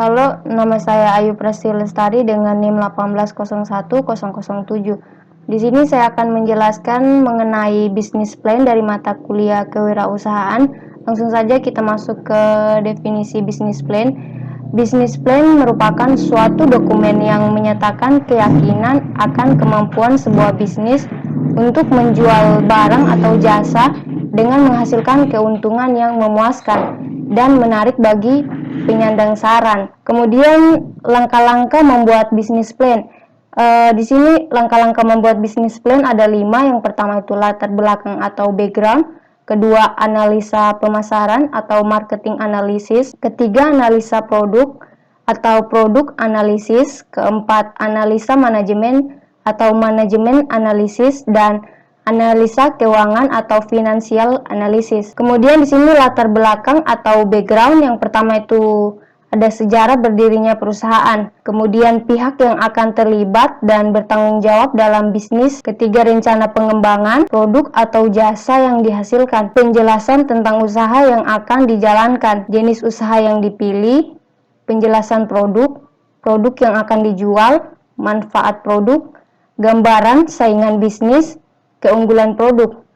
Halo, nama saya Ayu Prasti Lestari dengan NIM 1801007. Di sini saya akan menjelaskan mengenai bisnis plan dari mata kuliah kewirausahaan. Langsung saja kita masuk ke definisi bisnis plan. Bisnis plan merupakan suatu dokumen yang menyatakan keyakinan akan kemampuan sebuah bisnis untuk menjual barang atau jasa dengan menghasilkan keuntungan yang memuaskan dan menarik bagi penyandang saran. Kemudian langkah-langkah membuat bisnis plan. Di sini langkah-langkah membuat bisnis plan ada 5. Yang pertama itu latar belakang atau background. Kedua, analisa pemasaran atau marketing analisis. Ketiga, analisa produk atau produk analisis. Keempat, analisa manajemen atau manajemen analisis, dan analisa keuangan atau financial analysis. Kemudian di sini latar belakang atau background, yang pertama itu ada sejarah berdirinya perusahaan, kemudian pihak yang akan terlibat dan bertanggung jawab dalam bisnis, ketiga rencana pengembangan produk atau jasa yang dihasilkan, penjelasan tentang usaha yang akan dijalankan, jenis usaha yang dipilih, penjelasan produk, produk yang akan dijual, manfaat produk, gambaran saingan bisnis, keunggulan produk.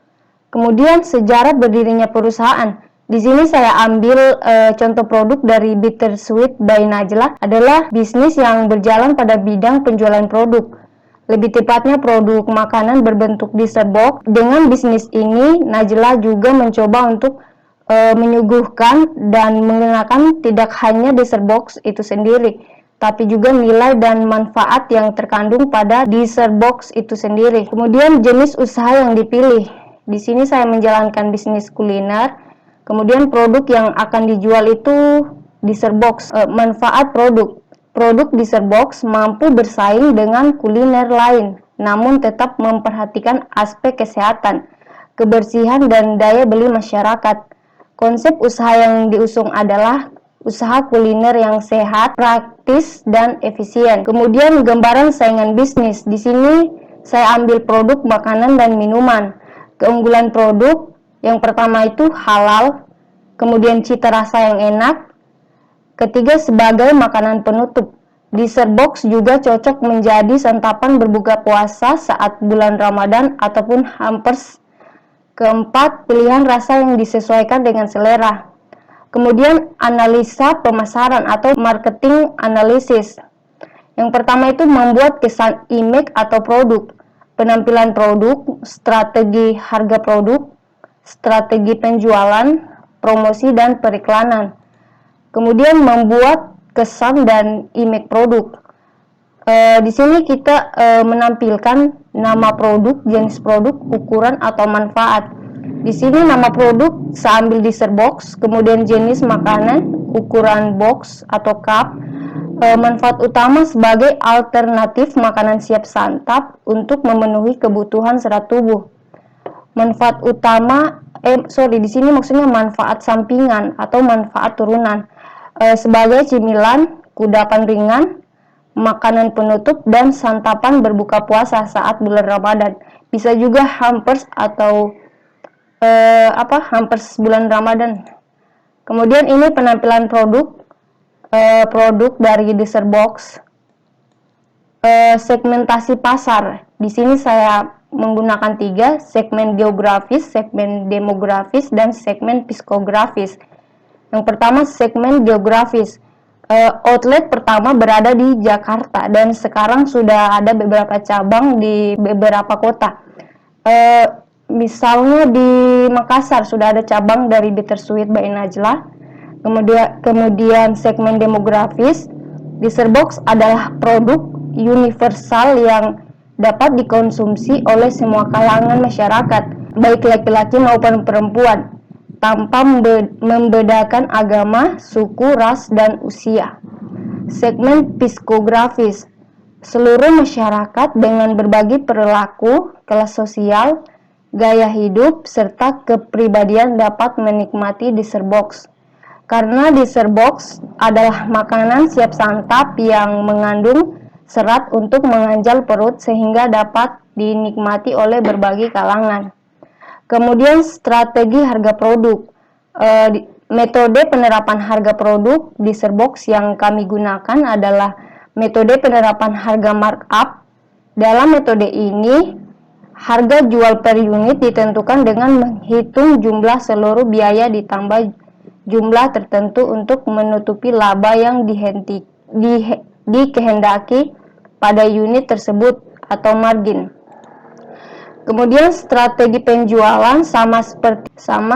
Kemudian sejarah berdirinya perusahaan. Di sini saya ambil contoh produk dari Bittersweet by Najla, adalah bisnis yang berjalan pada bidang penjualan produk. Lebih tepatnya produk makanan berbentuk dessert box. Dengan bisnis ini, Najla juga mencoba untuk menyuguhkan dan mengenalkan tidak hanya dessert box itu sendiri, tapi juga nilai dan manfaat yang terkandung pada dessert box itu sendiri. Kemudian jenis usaha yang dipilih. Di sini saya menjalankan bisnis kuliner. Kemudian produk yang akan dijual itu dessert box. Manfaat produk. Produk dessert box mampu bersaing dengan kuliner lain, namun tetap memperhatikan aspek kesehatan, kebersihan, dan daya beli masyarakat. Konsep usaha yang diusung adalah usaha kuliner yang sehat, praktis, dan efisien. Kemudian gambaran saingan bisnis. Di sini saya ambil produk makanan dan minuman. Keunggulan produk yang pertama itu halal, kemudian cita rasa yang enak. Ketiga, sebagai makanan penutup. Dessert box juga cocok menjadi santapan berbuka puasa saat bulan Ramadan ataupun hampers. Keempat, pilihan rasa yang disesuaikan dengan selera. Kemudian analisa pemasaran atau marketing analisis. Yang pertama itu membuat kesan image atau produk, penampilan produk, strategi harga produk, strategi penjualan, promosi, dan periklanan. Kemudian membuat kesan dan image produk. Di sini kita menampilkan nama produk, jenis produk, ukuran atau manfaat. Di sini nama produk saya ambil dessert box, kemudian jenis makanan, ukuran box atau cup, manfaat utama sebagai alternatif makanan siap santap untuk memenuhi kebutuhan serat tubuh. Manfaat utama, di sini maksudnya manfaat sampingan atau manfaat turunan, sebagai cemilan, kudapan ringan, makanan penutup, dan santapan berbuka puasa saat bulan Ramadan. Bisa juga hampers atau hampers bulan Ramadan. Kemudian ini penampilan produk, produk dari dessert box. Segmentasi pasar. Di sini saya menggunakan 3, segmen geografis, segmen demografis, dan segmen psikografis. Yang pertama, segmen geografis. Outlet pertama berada di Jakarta dan sekarang sudah ada beberapa cabang di beberapa kota. Misalnya di Makassar sudah ada cabang dari Bittersweet by Najla. Kemudian segmen demografis, dessert box adalah produk universal yang dapat dikonsumsi oleh semua kalangan masyarakat, baik laki-laki maupun perempuan, tanpa membedakan agama, suku, ras, dan usia. Segmen psikografis, seluruh masyarakat dengan berbagai perilaku, kelas sosial, gaya hidup, serta kepribadian dapat menikmati dessert box. Karena dessert box adalah makanan siap santap yang mengandung serat untuk mengganjal perut sehingga dapat dinikmati oleh berbagai kalangan. Kemudian strategi harga produk. Metode penerapan harga produk di Serbox yang kami gunakan adalah metode penerapan harga markup. Dalam metode ini, harga jual per unit ditentukan dengan menghitung jumlah seluruh biaya ditambah jumlah tertentu untuk menutupi laba yang dikehendaki pada unit tersebut atau margin. Kemudian strategi penjualan sama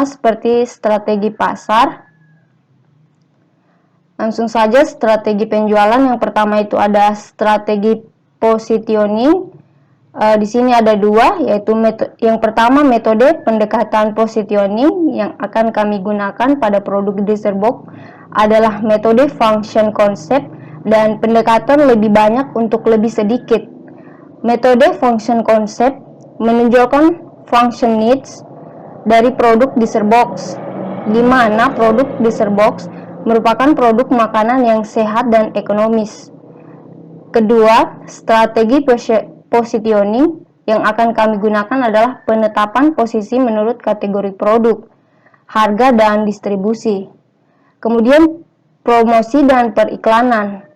seperti strategi pasar. Langsung saja strategi penjualan yang pertama itu ada strategi positioning. Di sini ada dua, yaitu yang pertama metode pendekatan positioning yang akan kami gunakan pada produk di Serbox adalah metode function concept dan pendekatan lebih banyak untuk lebih sedikit. Metode function concept menunjukkan function needs dari produk di Serbox, di mana produk di Serbox merupakan produk makanan yang sehat dan ekonomis. Kedua, strategi positioning yang akan kami gunakan adalah penetapan posisi menurut kategori produk, harga, dan distribusi. Kemudian promosi dan periklanan.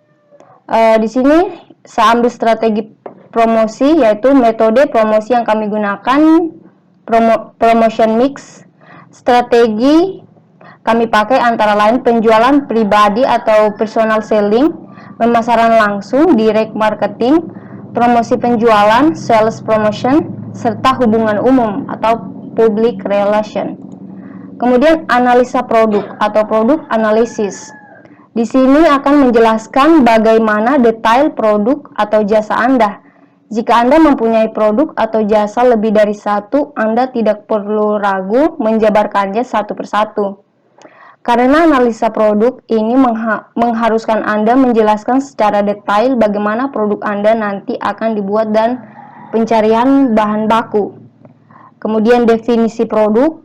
Di sini saya ambil strategi promosi, yaitu metode promosi yang kami gunakan promotion mix. Strategi kami pakai antara lain penjualan pribadi atau personal selling, pemasaran langsung direct marketing, promosi penjualan sales promotion, serta hubungan umum atau public relation. Kemudian analisa produk atau produk analisis. Di sini akan menjelaskan bagaimana detail produk atau jasa Anda. Jika Anda mempunyai produk atau jasa lebih dari satu, Anda tidak perlu ragu menjabarkannya satu persatu. Karena analisa produk ini mengharuskan Anda menjelaskan secara detail bagaimana produk Anda nanti akan dibuat dan pencarian bahan baku. Kemudian definisi produk,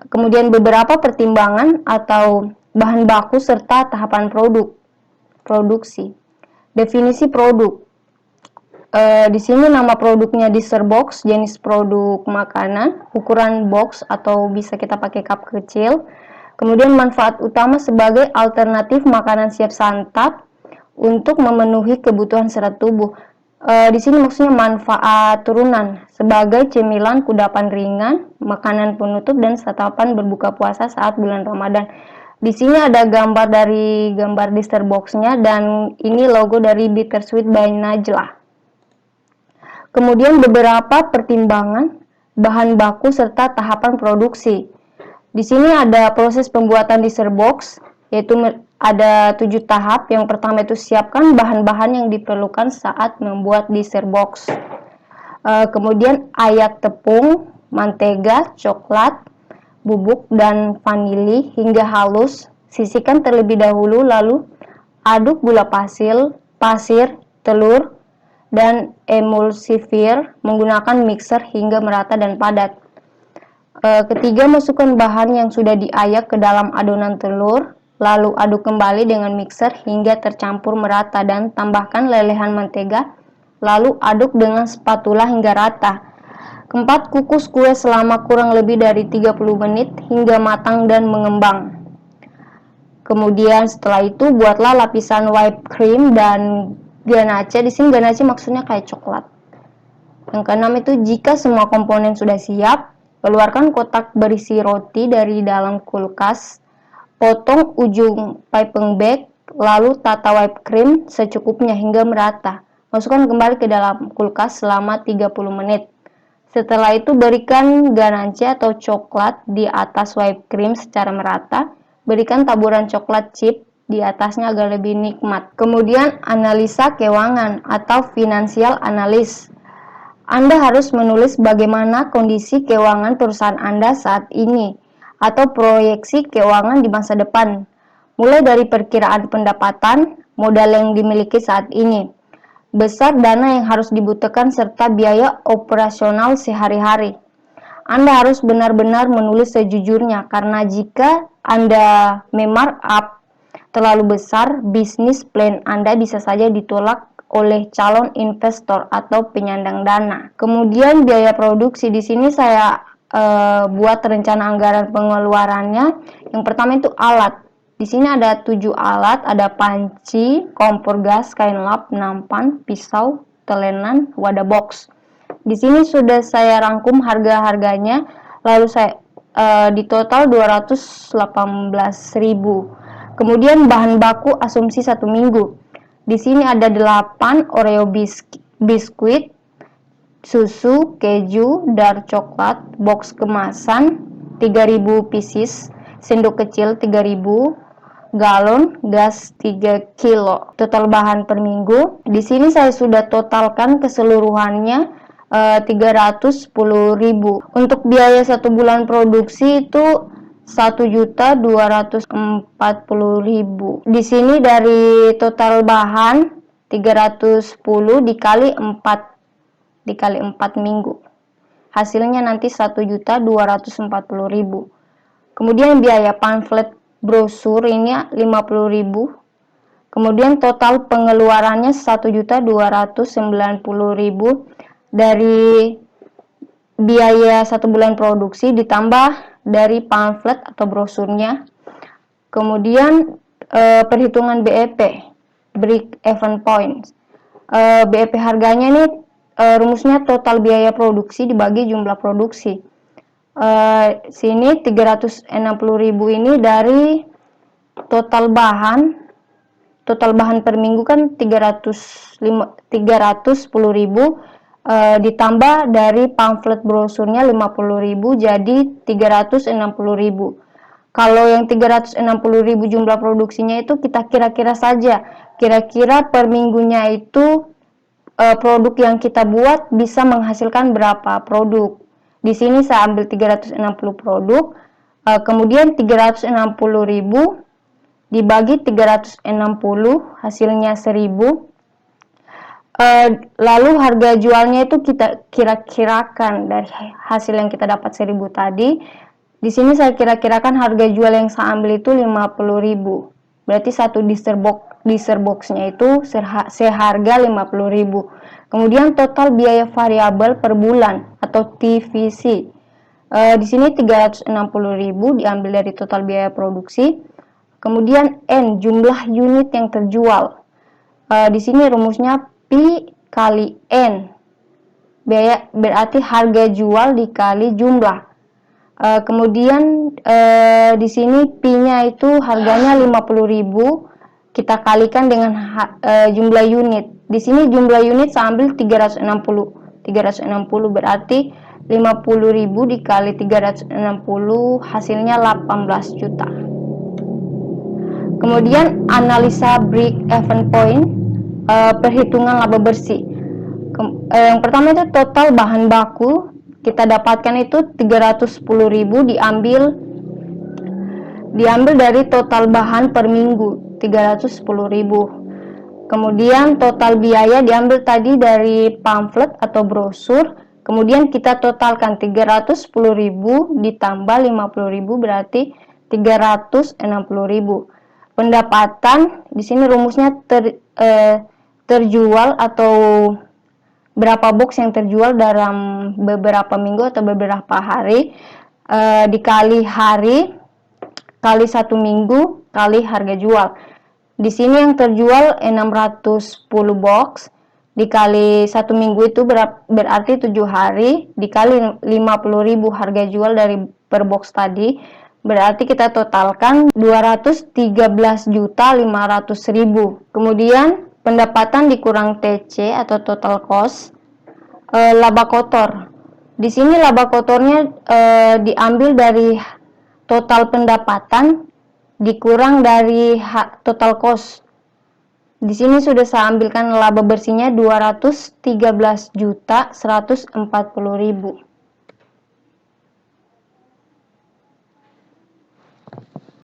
kemudian beberapa pertimbangan atau bahan baku serta tahapan produksi. Definisi produk. Di sini nama produknya di Serbox, jenis produk makanan, ukuran box atau bisa kita pakai cup kecil. Kemudian manfaat utama sebagai alternatif makanan siap santap untuk memenuhi kebutuhan serat tubuh. Di sini maksudnya manfaat turunan sebagai cemilan kudapan ringan, makanan penutup dan santapan berbuka puasa saat bulan Ramadan. Di sini ada gambar di Serbox-nya dan ini logo dari Bittersweet by Najla. Kemudian beberapa pertimbangan, bahan baku serta tahapan produksi. Di sini ada proses pembuatan di Serbox, yaitu ada 7 tahap. Yang pertama itu siapkan bahan-bahan yang diperlukan saat membuat di Serbox. Kemudian ayak tepung, mantega, coklat, bubuk, dan vanili hingga halus. Sisihkan terlebih dahulu, lalu aduk gula pasir, telur, dan emulsifier menggunakan mixer hingga merata dan padat. Ketiga, masukkan bahan yang sudah diayak ke dalam adonan telur, lalu aduk kembali dengan mixer hingga tercampur merata dan tambahkan lelehan mentega, lalu aduk dengan spatula hingga rata. Keempat, kukus kue selama kurang lebih dari 30 menit hingga matang dan mengembang. Kemudian setelah itu buatlah lapisan whipped cream dan ganache. Di sini ganache maksudnya kayak coklat. Yang keenam itu jika semua komponen sudah siap, keluarkan kotak berisi roti dari dalam kulkas, potong ujung piping bag, lalu tata whipped cream secukupnya hingga merata. Masukkan kembali ke dalam kulkas selama 30 menit. Setelah itu berikan ganache atau coklat di atas whipped cream secara merata. Berikan taburan coklat chip di atasnya agar lebih nikmat. Kemudian analisa keuangan atau financial analysis. Anda harus menulis bagaimana kondisi keuangan perusahaan Anda saat ini atau proyeksi keuangan di masa depan, mulai dari perkiraan pendapatan, modal yang dimiliki saat ini, besar dana yang harus dibutuhkan serta biaya operasional sehari-hari. Anda harus benar-benar menulis sejujurnya karena jika Anda memarkup terlalu besar, bisnis plan Anda bisa saja ditolak oleh calon investor atau penyandang dana. Kemudian biaya produksi, di sini saya buat rencana anggaran pengeluarannya. Yang pertama itu alat. Di sini ada 7 alat, ada panci, kompor gas, kain lap, nampan, pisau, telenan, wadah box. Di sini sudah saya rangkum harga-harganya, lalu saya di total 218.000. Kemudian bahan baku asumsi 1 minggu. Di sini ada 8 Oreo biskuit, susu, keju, dark coklat, box kemasan 3000 pieces, sendok kecil 3000, galon gas 3 kilo. Total bahan per minggu. Di sini saya sudah totalkan keseluruhannya 310.000. Untuk biaya 1 bulan produksi itu 1.240.000. Di sini dari total bahan 310 dikali 4 minggu. Hasilnya nanti 1.240.000. Kemudian biaya pamflet brosur ini 50.000. Kemudian total pengeluarannya 1.290.000 dari biaya 1 bulan produksi ditambah dari pamflet atau brosurnya. Kemudian perhitungan BEP, break even point. BEP harganya ini rumusnya total biaya produksi dibagi jumlah produksi. Sini 360.000 ini dari total bahan per minggu kan 310.000, ditambah dari pamflet brosurnya 50.000, jadi 360.000. Kalau yang 360.000 jumlah produksinya itu kita kira-kira saja, kira-kira per minggunya itu produk yang kita buat bisa menghasilkan berapa produk. Di sini saya ambil 360 produk, kemudian 360.000 dibagi 360, hasilnya 1.000. Lalu harga jualnya itu kita kira-kirakan dari hasil yang kita dapat 1.000 tadi. Di sini saya kira-kirakan harga jual yang saya ambil itu 50.000. Berarti satu deezer boxnya itu seharga 50.000. Kemudian total biaya variabel per bulan atau TVC. Di sini 360.000 diambil dari total biaya produksi. Kemudian N, jumlah unit yang terjual. Di sini rumusnya P kali N. Biaya berarti harga jual dikali jumlah. Kemudian di sini P-nya itu harganya 50.000, kita kalikan dengan jumlah unit. Di sini jumlah unit saya ambil 360 berarti 50.000 dikali 360 hasilnya 18 juta. Kemudian analisa break even point, perhitungan laba bersih. Yang pertama itu total bahan baku kita dapatkan itu 310.000 diambil dari total bahan per minggu 310.000. Kemudian total biaya diambil tadi dari pamflet atau brosur. Kemudian kita totalkan 310.000 ditambah 50.000 berarti 360.000. Pendapatan di sini rumusnya terjual atau berapa box yang terjual dalam beberapa minggu atau beberapa hari, dikali hari kali 1 minggu kali harga jual. Di sini yang terjual 610 box dikali 1 minggu itu berarti 7 hari dikali 50.000 harga jual dari per box tadi, berarti kita totalkan 213.500.000. Kemudian pendapatan dikurang TC atau total cost. Laba kotor. Di sini laba kotornya diambil dari total pendapatan dikurang dari total cost. Di sini sudah saya ambilkan laba bersihnya 213.140.000.